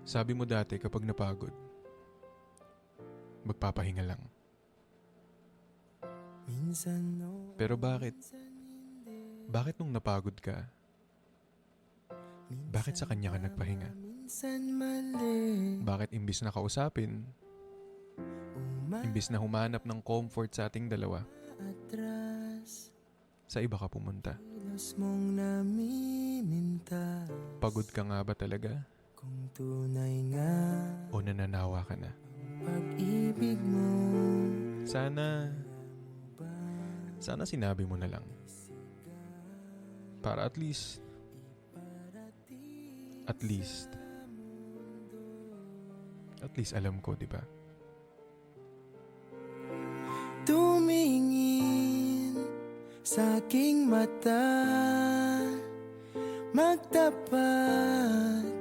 Sabi mo dati kapag napagod, magpapahinga lang. Pero bakit? Bakit nung napagod ka, bakit sa kanya ka nagpahinga? Bakit imbis na kausapin, imbis na humanap ng comfort sa ating dalawa, sa iba ka pumunta? Pagod ka nga ba talaga? Kung tunay nga O nananawa ka na? pag-ibig mo, Sana sinabi mo na lang. Para at least alam ko, di ba? tumingin sa aking mata, magtapat